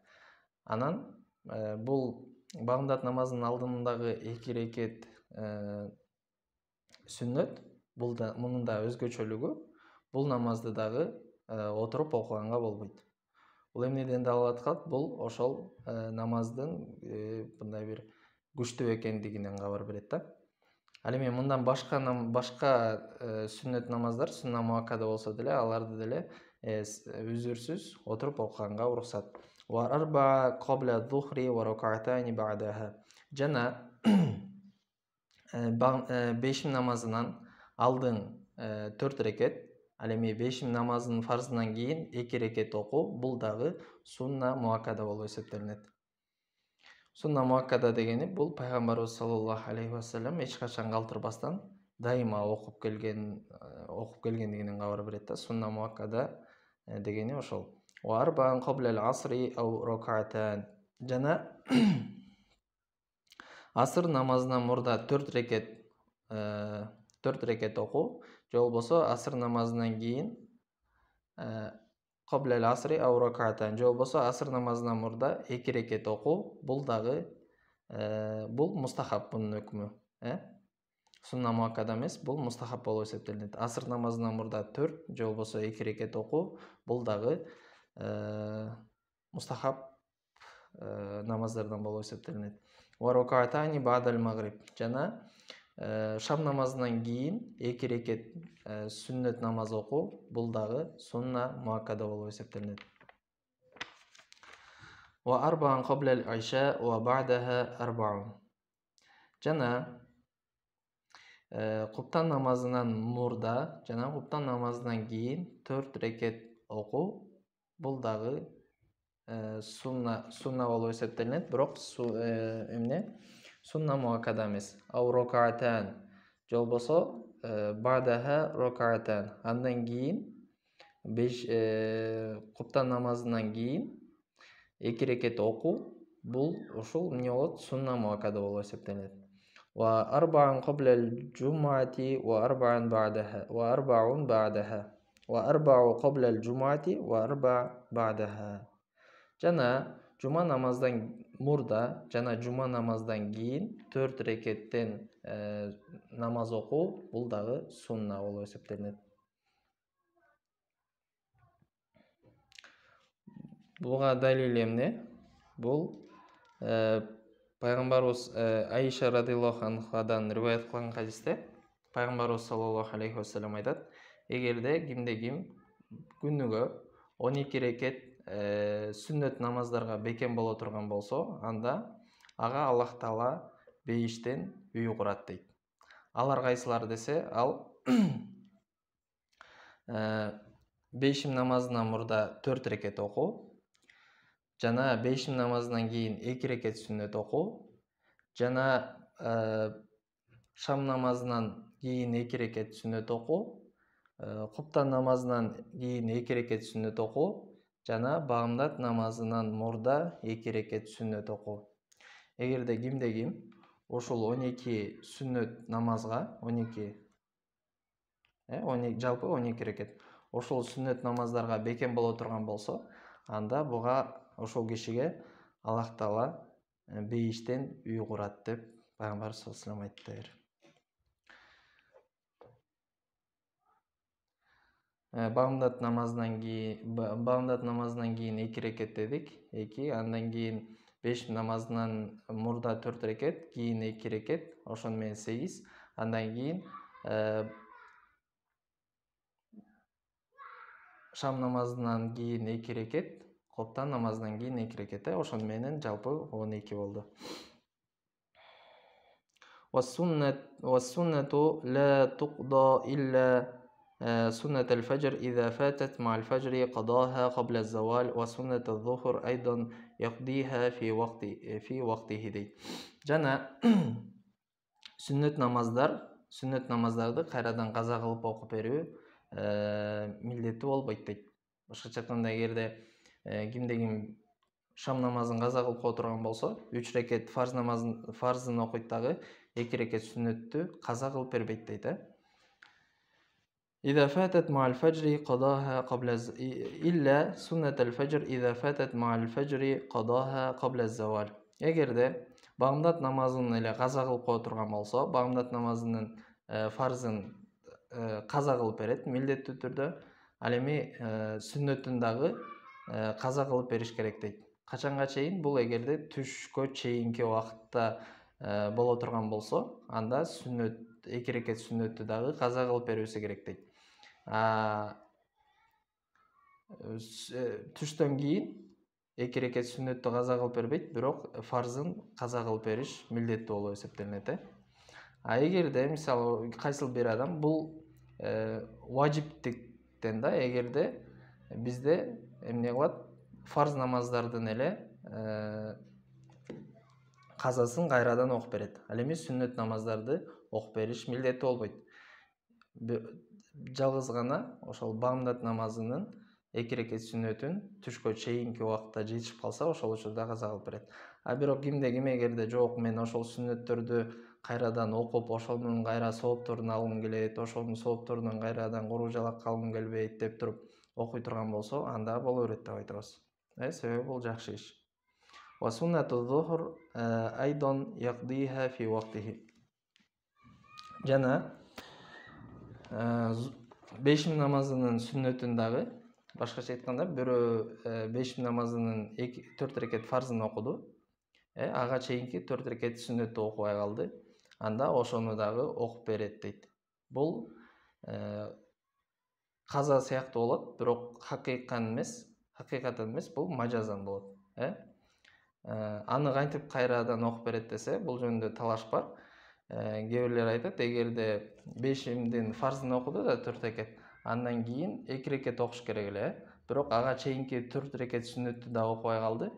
Анан бул бамдат намазынын алдындагы 2 рекет сүннөт, мунун да өзгөчөлүгү, бул намазды дагы отуруп окуганга болбойт. Бул эмнеден далалат кылат? Бул ошол намаздын мындай бир күчтүү экендигинен кабар берет да. Ал эми мындан башка сүннөт намаздар, сунна муаккада болсо деле, аларды деле үзүрсүз отуруп окуганга уруксат. Ва арба кабла зухри ва рак'атани бa'даha. Жана бешим намазынан алдың 4 рекет, ал эми бешим намазынын фарзынан кийин 2 рекет окуу, бул дагы сунна муаккада болуп эсептелинет. Сунна муаккада дегени бул пайгамбарыбыз саллаллаху алейхи ва саллям эч качан калтырбастан дайыма окуп келгендигинен кабар берет да. Сунна муаккада дегени ошол. Ва арбаан кабла ал-асри ау рак'атан. Жана асыр намазынан мурда 4 рекет окуу, же болбосо асыр намазынан кийин кабла ал-асри ау рак'атан, же болбосо асыр намазынан мурда 2 рекет окуу, бул дагы бул мустахаб, бунун өкмү. Сунна муаккада эмес, бул мустахаб болуп эсептелинет. Асыр намазынан мурда 4 же болбосо 2 рекет окуу, бул дагы мустахаб намаздардан болуп эсептелинет. Ва рак'атани бa'дал магриб. Жана шам намазынан кийин 2 рекет сүннөт намаз окуу, бул дагы сунна муаккада болуп эсептелинет. Ва арбаан кабла ал-иша ва бa'даha арбаун. Жана куптан намазынан мурда жана куптан намазынан кийин 4 рекет окуу, бул дагы сунна болуп эсептелинет, бирок сунна муаккада эмес. Ау рак'атан, же болбосо бa'даha рак'атан. Андан кийин куптан намазынан кийин 2 рекет окуу, бул ушул эмне болот? Сунна муаккада болуп эсептелинет. Ва арбаан кабла ал-жум'ати ва арбаан бa'даha ва арбаун бa'даha ва арбау кабла ал-жум'ати ва арба бa'даha. Жана жума намаздан мурда жана жума намаздан кийин 4 рекеттен намаз окуу, бул дагы сунна болуп эсептелинет. Буга далили эмне? Бул пайгамбарыбыз Айша радыйаллаху анхадан риваят кылган хадисте пайгамбарыбыз саллаллаху алейхи ва саллям айтат: эгерде кимде ким күнүгө 12 рекет сүннөт намаздарга бекем боло турган болсо, анда ага Аллах Таала бейиштен үй курат дейт. Алар кайсылар десе, ал бешим намазынан мурда 4 рекет окуу, жана бешим намазынан кийин 2 рекет сүннөт окуу, жана шам намазынан кийин 2 рекет сүннөт окуу, куптан намазынан кийин 2 рекет сүннөт окуу, жана бамдат намазынан мурда 2 рекет сүннөт окуу. Эгерде кимде ким ушул 12 сүннөт намазга, 12 жалпы 12 рекет, ошол сүннөт намаздарга бекем боло турган болсо, анда буга ошол кишиге Аллах Таала бейиштен үй курат деп пайгамбар саллаллаху алейхи ва саллям айтты. Бамдат намазынан кийин 2 рекет дедик, 2, андан кийин 5 намазынан мурда 4 рекет, кийин 2 рекет, ошону менен 8. Андан кийин шам намазынан кийин 2 рекет, коптан намазынан кийин 2 рекет. Ошону менен жалпы 12 болду. والسنة لا تقضى إلا سنة الفجر إذا فاتت مع الفجر قضاها قبل الزوال وسنة الظهر أيضا يقضيها في وقته дейт. Жана сүннөт намаздарды кайрадан каза кылып окуп берүү милдеттүү болбойт дейт. Башкача айтканда, эгерде кимде ким шам намазын каза кылып отурган болсо, 3 рекет фарзын окуйт дагы 2 рекет сүннөттү каза кылып бербейт дейт. إذا فاتت مع الفجر قضاها قبل إلا سنة الفجر إذا فاتت مع الفجر قضاها قبل الزوال. Эгерде багымдат намазын эле каза кылып отурган болсо, багымдат намазынын фарзын каза кылып берет милдеттүү түрдө. Ал эми сүннөтүн дагы каза кылып бериш керек дейт. Качанга чейин? Бул эгерде түшкө чейинки убакытта боло турган болсо, анда 2 рекет сүннөттү дагы каза кылып берүүсү керек дейт. Түштөн кийин 2 рекет сүннөттү каза кылып бербейт, бирок фарзын каза кылып бериш милдеттүү болуп эсептелинет. Эгерде мисалы кайсыл бир адам бул важиптиктен да, эгерде бизде эмне кылат? Фарз намаздардын эле казасын кайрадан окуп берет. Ал эми сүннөт намаздарды окуп бериш милдеттүү болбойт. Жалгыз гана ошол багымдат намазынын 2 рекет сүннөтүн түшкө чейинки убакытта жетишип калса, ошол учурда каза кылып берет. Бирок кимде ким эгерде жок, мен ошол сүннөттөрдү кайрадан окуп, ошонун кайра соопторун алгым келет, ошонун соопторунан кайрадан куру жалакка алгым келбейт деп туруп окуй турган болсо, анда боло берет деп айтабыз. Себеби бул жакшы иш. Wa sunnatu zuhr aydan yaqdiha fi waqtihi. Жана 5 намазынын сүннөтүн дагы, башкача айтканда, бирөө 5 намазынын 4 рекет фарзын окуду, ага чейинки 4 рекет сүннөттү окубай калды, анда ошону дагы окуп берет дейт. Бул каза сыяктуу болот, бирок хакыйкатан эмес, бул мажазан болот. Аны кантип кайрадан окуп берет десе, бул жөнүндө талаш бар. Кээ бирлер айтат, эгерде 5-дин фарзын окуду да 4 рекет, андан кийин 2 рекет окуш керек эле, бирок ага чейинки 4 рекет сүннөттү да окубай калды.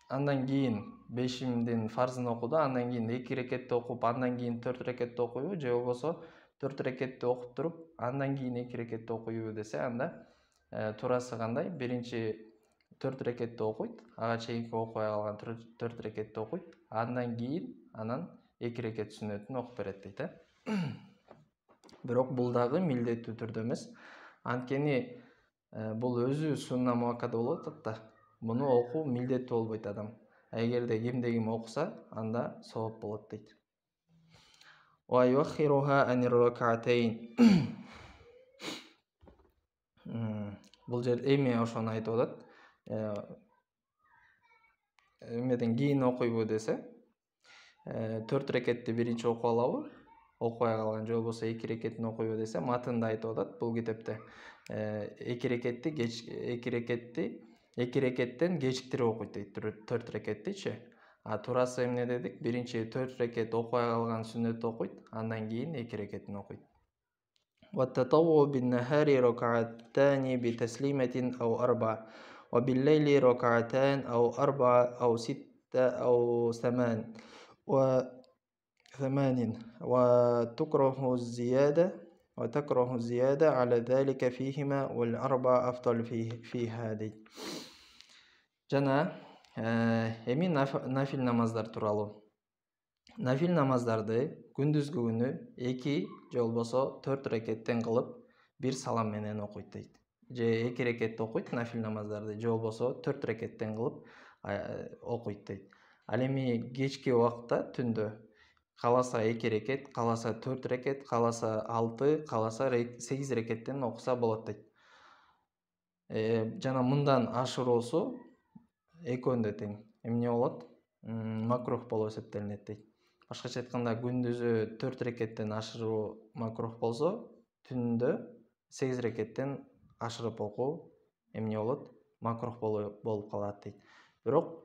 Андан кийин 5-дин фарзын окуду, андан кийин 2 рекетти окуп, андан кийин 4 рекетти окуйбу, же болбосо 4 рекетти окуп туруп, андан кийин 2 рекетти окуйбу десе, анда турасы кандай? Биринчи 4 рекетти окуйт, ага чейинки окубай калган 4 рекетти окуйт, андан кийин анан 2 рекет сүннөтүн окуп берет дейт. Бирок бул дагы милдеттүү түрдө эмес. Анткени бул өзү сунна муаккада болуп атат да. Муну окуу милдеттүү болбойт адам. Эгерде кимде ким окуса, анда сооп болот дейт. Wa yuakhiruha anir rak'atayn. Бул жер эми ошону айтып атат. Эмеден кийин окуйбу десе, 4 рекетти биринчи окуп алабы, окубай калган, же болбосо 2 рекетин окуйбу десе, матында айтып атат бул китепте. 2 рекеттен кечиктирип окуйт дейт, 4 рекеттичи. Турасы эмне дедик? Биринчи 4 рекет окубай калган сүннөттү окуйт, андан кийин 2 рекетин окуйт. والتطوع بالنهار ركعتان بتسليمة أو 4 وبالليل ركعتان أو 4 أو 6 أو 8 وتكره الزيادة على ذلك فيهما والأربع أفضل فيها дейт. Жана эми нафил намаздар тууралуу. Нафил намаздарды күндүзгү күнү 2 же болбосо 4 рекеттен кылып, 1 салам менен окуйт дейт. Же 2 рекетти окуйт нафил намаздарды, же болбосо 4 рекеттен кылып окуйт дейт. Ал эми кечки убакытта, түндө кааласа 2 рекет, кааласа 4 рекет, кааласа 6, кааласа 8 рекеттен окуса болот дейт. Жана мындан ашыруусу экөөнү тең эмне болот, макрух болуп эсептелинет дейт. Башкача айтканда, күндүзү 4 рекеттен ашыруу макрух болсо, түндө 8 рекеттен ашырып окуу эмне болот, макрух болуп калат дейт. Бирок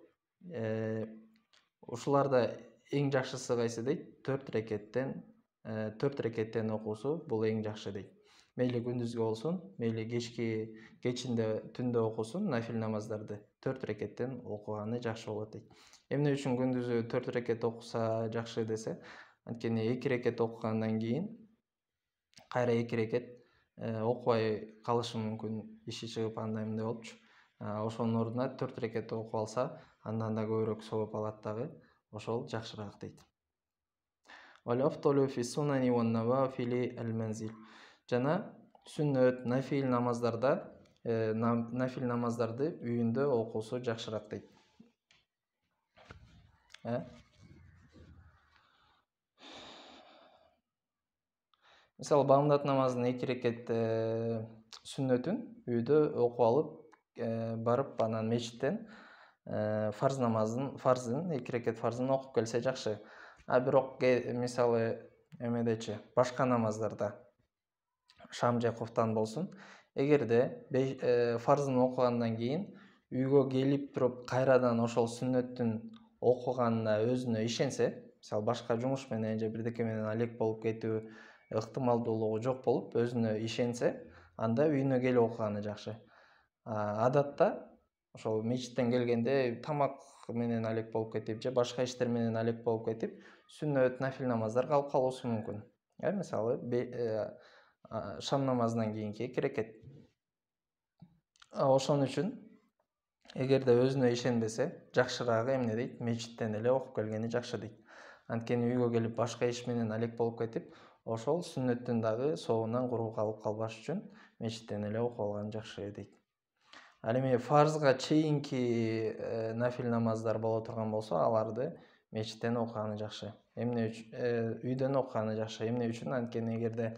ушуларда эң жакшысы кайсы дейт? 4 рекеттен окуусу бул эң жакшы дейт. Мейли күндүзгү болсун, мейли кечинде, түндө окусун нафил намаздарды 4 рекеттен окуганы жакшы болот дейт. Эмне үчүн күндүзү 4 рекет окуса жакшы десе, анткени 2 рекет окугандан кийин кайра 2 рекет окубай калышы мүмкүн, иши чыгып андай мындай болупчу. Ошонун ордуна 4 рекет окуп алса, андан да көбүрөөк сооп алат дагы, ошол жакшыраак дейт. Жана сүннөт, нафил намаздарды үйүндө окуусу жакшыраак дейт. Мисалы, бамдат намазынын 2 рекет сүннөтүн үйдө окуп алып, барып анан мечиттен фарзын 2 рекет фарзын окуп келсе жакшы. Бирок мисалы эмедечи, башка намаздарда, шам же куфтан болсун, эгерде фарзын окугандан кийин үйгө келип туруп кайрадан ошол сүннөттүн окуганына өзүнө ишенсе, мисалы башка жумуш менен же бирдеке менен алек болуп кетүү ыктымалдуулугу жок болуп, өзүнө ишенсе, анда үйүнө келип окуганы жакшы. Адатта ошол мечиттен келгенде тамак менен алек болуп кетип же башка иштер менен алек болуп кетип, сүннөт, нафил намаздар калып калуусу мүмкүн. Мисалы, шам намазынан кийинки 2 рекет. Ошон үчүн эгерде өзүнө ишенбесе, жакшыраагы эмне дейт? Мечиттен эле окуп келгени жакшы дейт. Анткени үйгө келип башка иш менен алек болуп кетип, ошол сүннөттүн дагы соогунан куру калып калбаш үчүн мечиттен эле окуп алган жакшы дейт. Ал эми фарзга чейинки нафил намаздар боло турган болсо, аларды мечиттен окуганы жакшы. Эмне үчүн? Үйдөн окуганы жакшы. Эмне үчүн? Анткени эгерде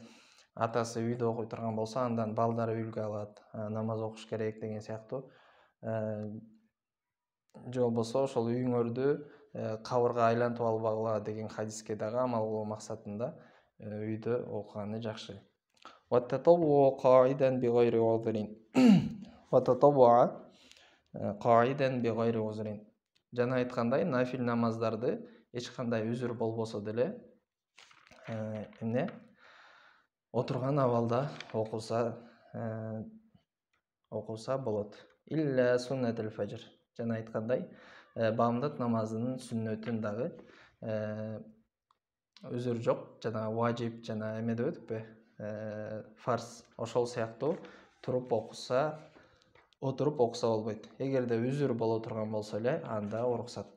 атасы үйдө окуй турган болсо, андан балдары үлгү алат, намаз окуш керек деген сыяктуу. Же болбосо ошол үйүңөрдү кабырга айлантып албагыла деген хадиске дагы амал кылуу максатында үйдө окуганы жакшы. Жана айткандай, нафил намаздарды эч кандай үзүр болбосо деле эмне? Отурган абалда окуса болот. Илля суннатул фажр. Жана айткандай, бамдат намазынын сүннөтүн дагы үзүр жок, жана важип, жана эме деп өттүкпү? Фарз. Ошол сыяктуу туруп окуса болбойт. Эгерде үзүр боло турган болсо эле, анда уруксат.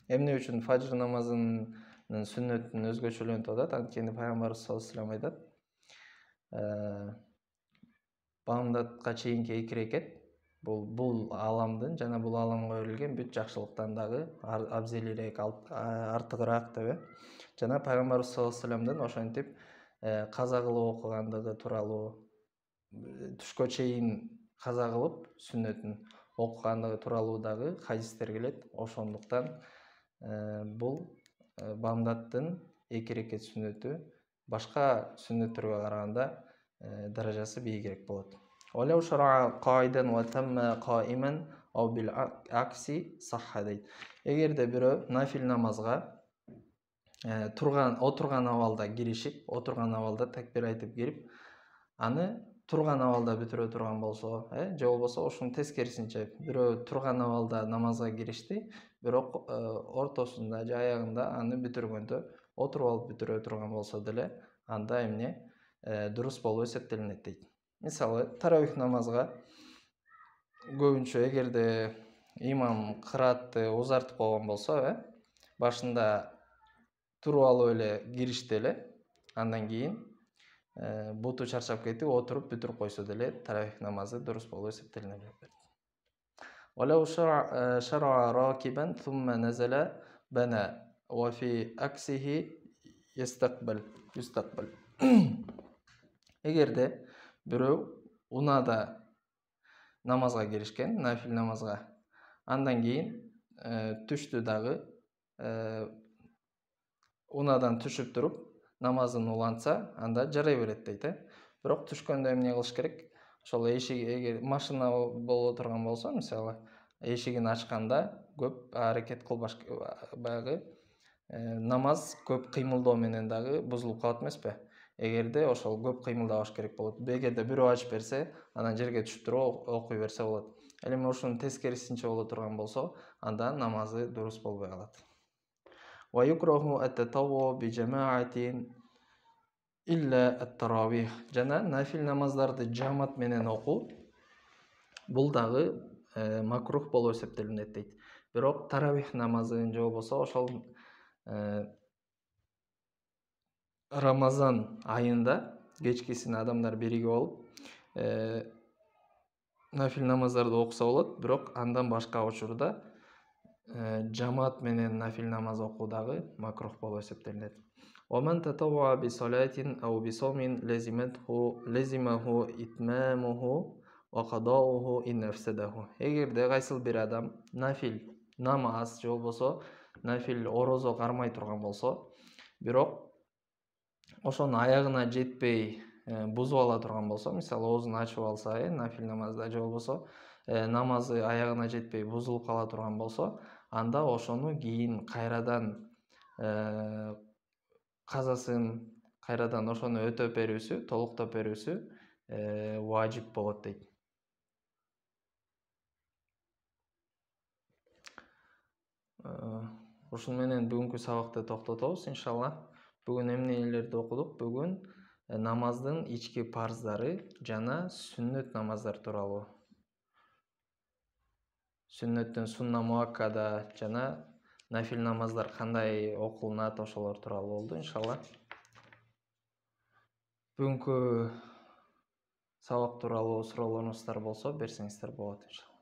Эмне үчүн фажр намазынын сүннөтүн өзгөчөлөнүп атат? Анткени пайгамбарыбыз саллаллаху алейхи ва саллям айтат, бамдатка чейинки 2 рекет бул аламдын жана бул аламга берилген бүт жакшылыктан дагы абзелирээк, артыгыраак деп. Жана пайгамбарыбыз саллаллаху алейхи ва саллямдын ошентип каза кылып окугандыгы тууралуу, түшкө чейин каза кылып сүннөтүн окугандыгы тууралуу дагы хадистер келет. Ошондуктан бул бамдаттын 2 рекет сүннөтү башка сүннөттөргө караганда даражасы бийигирээк болот. Эгерде бирөө нафил намазга отурган абалда киришип, отурган абалда такбир айтып кирип, аны турган абалда бүтүрө турган болсо, же болбосо ошонун тескерисинче, бирөө турган абалда намазга киришти, бирок ортосунда же аягында аны бүтүргөндө отуруп алып бүтүрө турган болсо деле, анда эмне? Дурус болуп эсептелинет дейт. Мисалы, таравих намазга көбүнчө эгерде имам кыраатты узартып койгон болсо, башында туруп алып эле киришти эле, андан кийин буту чарчап кетип, отуруп бүтүрүп койсо деле, таравих намазы дурус болуп эсептелинет. Эгерде бирөө унаада намазга киришкен, нафил намазга, Андан кейін түштү дагы унадан түшүп туруп намазын улантса, анда жарай берет дейт. Бирок түшкөндө эмне кылыш керек? Ошол эшик, эгер машина боло турган болсо, мисалы, эшигин ачканда көп аракет кылбаш, баягы намаз көп кыймылдоо менен дагы бузулуп калат эмеспи? Эгерде ошол көп кыймылдабаш керек болот. Эгерде бирөө ачып берсе, анан жерге түшүп туруп окуй берсе болот. Ал эми ушунун тескерисинче боло турган болсо, анда намазы дурус болбой калат. ويكره التطوع بجماعة إلا التراويح. Жана нафил намаздарды жамаат менен окуу бул дагы макрух болуп эсептелинет дейт. Бирок таравих намазын же болбосо ошол Рамазан айында кечкисин адамдар биригип алып нафил намаздарды окуса болот, бирок андан башка учурда жамаат менен нафил намаз окуу дагы макрух болуп эсептелинет. ومن تطوع بصلاة أو بصوم لزمه إتمامه وقضاؤه إن أفسده. Эгерде кайсыл бир адам нафил намаз же болбосо нафил орозо кармай турган болсо, бирок ошонун аягына жетпей бузуп ала турган болсо, мисалы оозун ачып алса, нафил намазда же болбосо намазы аягына жетпей бузулуп кала турган болсо, анда ошону кийин кайрадан казасын, кайрадан ошону өтөп берүүсү, толуктоп берүүсү важип болот дейт. Ушун менен бүгүнкү сабакты токтотобуз, иншалла. Бүгүн эмнелерди окудук? Бүгүн намаздын ички парздары жана сүннөт намаздар тууралуу. Сүннөттөн сунна муаккада жана нафил намаздар кандай окулунат, ошолор тууралуу болду, иншалла. Бүгүнкү сабак тууралуу суроолоруңуздар болсо берсеңиздер болот, иншалла.